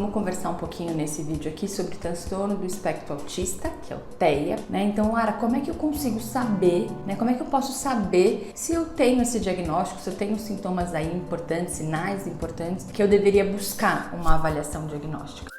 vamos conversar um pouquinho nesse vídeo aqui sobre transtorno do espectro autista, que é o TEA, né? Então, Lara, como é que eu consigo saber, né? Como é que eu posso saber se eu tenho esse diagnóstico, se eu tenho sintomas aí importantes, sinais importantes, que eu deveria buscar uma avaliação diagnóstica?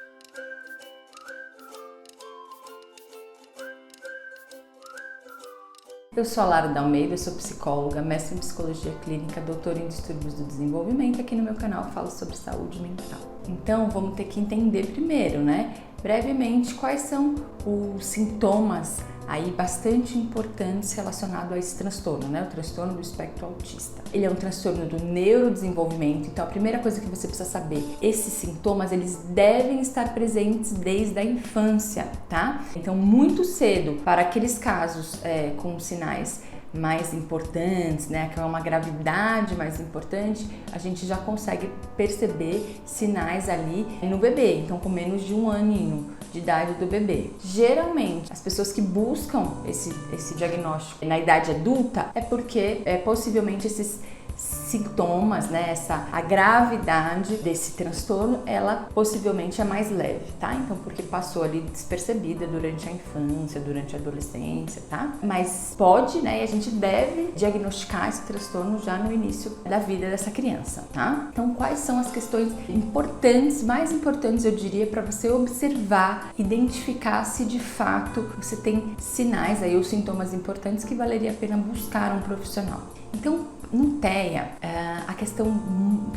Eu sou a Lara D'Almeida, sou psicóloga, mestre em psicologia clínica, doutora em distúrbios do desenvolvimento. Aqui no meu canal eu falo sobre saúde mental. Então vamos ter que entender primeiro, né, brevemente, quais são os sintomas aí bastante importantes relacionados a esse transtorno, né, o transtorno do espectro autista. Ele é um transtorno do neurodesenvolvimento, então a primeira coisa que você precisa saber, esses sintomas, eles devem estar presentes desde a infância, tá? Então muito cedo, para aqueles casos com sinais mais importantes, né, que é uma gravidade mais importante, a gente já consegue perceber sinais ali no bebê, então com menos de 1 aninho de idade do bebê. Geralmente, as pessoas que buscam esse diagnóstico na idade adulta é porque possivelmente esses sintomas, né, a gravidade desse transtorno, ela possivelmente é mais leve, tá? Então, porque passou ali despercebida durante a infância, durante a adolescência, tá? Mas pode, né, e a gente deve diagnosticar esse transtorno já no início da vida dessa criança, tá? Então, quais são as questões importantes, mais importantes, eu diria, para você observar, identificar se de fato você tem sinais aí ou sintomas importantes que valeria a pena buscar um profissional. Então, no TEA, a questão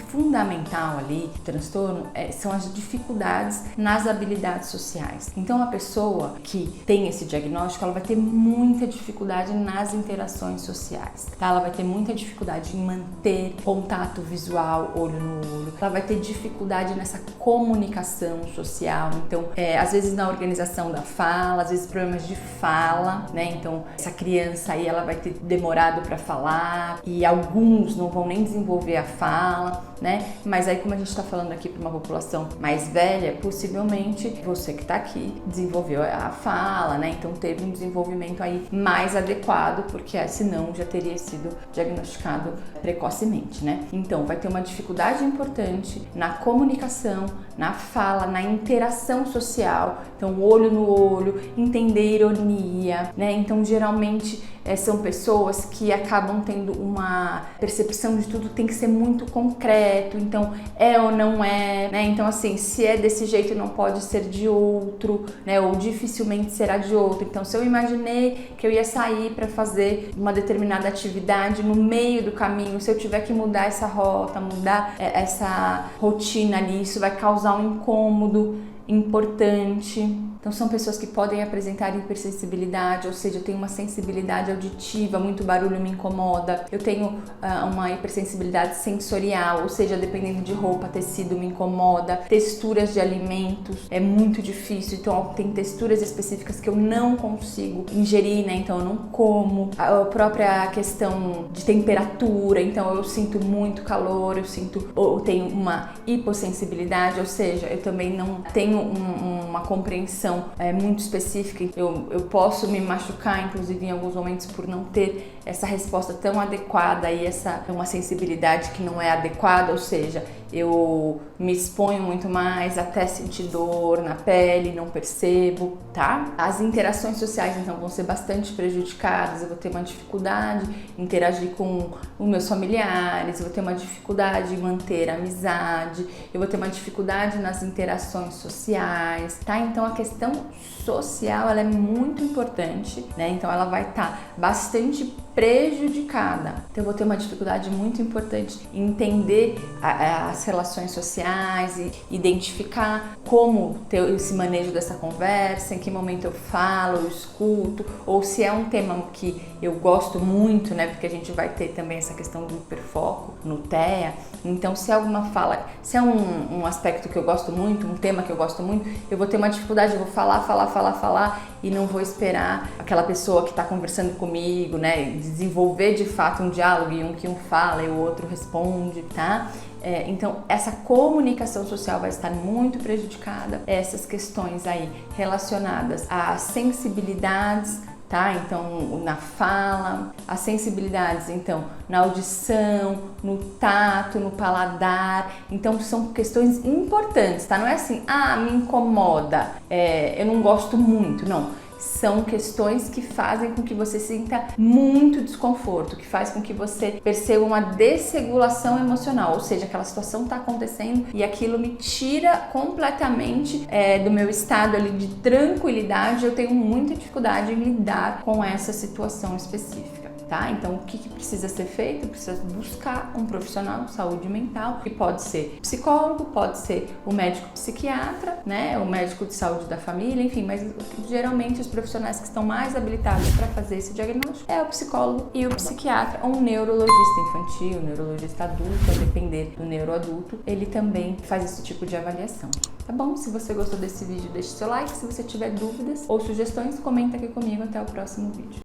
fundamental ali do transtorno são as dificuldades nas habilidades sociais. Então, a pessoa que tem esse diagnóstico, ela vai ter muita dificuldade nas interações sociais, tá? Ela vai ter muita dificuldade em manter contato visual, olho no olho. Ela vai ter dificuldade nessa comunicação social. Então, às vezes na organização da fala, às vezes problemas de fala, né? Então, essa criança aí, ela vai ter demorado para falar e alguns não vão nem desenvolver a fala, né? Mas aí, como a gente está falando aqui para uma população mais velha, possivelmente você que está aqui desenvolveu a fala, né? Então teve um desenvolvimento aí mais adequado, porque senão já teria sido diagnosticado precocemente, né? Então vai ter uma dificuldade importante na comunicação, na fala, na interação social. Então olho no olho, entender ironia, né? Então geralmente são pessoas que acabam tendo uma percepção de tudo tem que ser muito concreto, então é ou não é, né? Então assim, se é desse jeito não pode ser de outro, né? Ou dificilmente será de outro. Então se eu imaginei que eu ia sair para fazer uma determinada atividade, no meio do caminho, se eu tiver que mudar essa rota, mudar essa rotina ali, isso vai causar um incômodo importante. Então são pessoas que podem apresentar hipersensibilidade, ou seja, eu tenho uma sensibilidade auditiva, muito barulho me incomoda. Eu tenho uma hipersensibilidade sensorial, ou seja, dependendo de roupa, tecido me incomoda. Texturas de alimentos é muito difícil, então tem texturas específicas que eu não consigo ingerir, né? Então eu não como. A própria questão de temperatura, então eu sinto muito calor, eu tenho uma hipossensibilidade, ou seja, eu também não tenho uma compreensão muito específica. Eu posso me machucar, inclusive em alguns momentos, por não ter essa resposta tão adequada e uma sensibilidade que não é adequada, ou seja, eu me exponho muito mais, até sentir dor na pele, não percebo, tá? As interações sociais, então, vão ser bastante prejudicadas, eu vou ter uma dificuldade em interagir com os meus familiares, eu vou ter uma dificuldade em manter a amizade, eu vou ter uma dificuldade nas interações sociais, tá? Então, a questão social, ela é muito importante, né? Então, ela vai estar bastante prejudicada. Então eu vou ter uma dificuldade muito importante em entender as relações sociais e identificar como ter esse manejo dessa conversa, em que momento eu falo, eu escuto, ou se é um tema que eu gosto muito, né? Porque a gente vai ter também essa questão do hiperfoco no TEA. Então se é alguma fala, se é um aspecto que eu gosto muito, um tema que eu gosto muito, eu vou ter uma dificuldade, eu vou falar e não vou esperar aquela pessoa que está conversando comigo, né? Desenvolver de fato um diálogo e que um fala e o outro responde, tá? Então essa comunicação social vai estar muito prejudicada. Essas questões aí relacionadas a sensibilidades tá? Então, na fala, as sensibilidades, então, na audição, no tato, no paladar. Então, são questões importantes, tá? Não é assim, me incomoda, eu não gosto muito, não. São questões que fazem com que você sinta muito desconforto, que faz com que você perceba uma desregulação emocional, ou seja, aquela situação está acontecendo e aquilo me tira completamente do meu estado ali de tranquilidade. Eu tenho muita dificuldade em lidar com essa situação específica. Tá? Então, o que precisa ser feito? Precisa buscar um profissional de saúde mental, que pode ser psicólogo, pode ser o médico psiquiatra, né? O médico de saúde da família, enfim, mas geralmente os profissionais que estão mais habilitados para fazer esse diagnóstico é o psicólogo e o psiquiatra, ou um neurologista infantil, um neurologista adulto, a depender do neuroadulto, ele também faz esse tipo de avaliação. Tá bom? Se você gostou desse vídeo, deixe seu like. Se você tiver dúvidas ou sugestões, comenta aqui comigo. Até o próximo vídeo.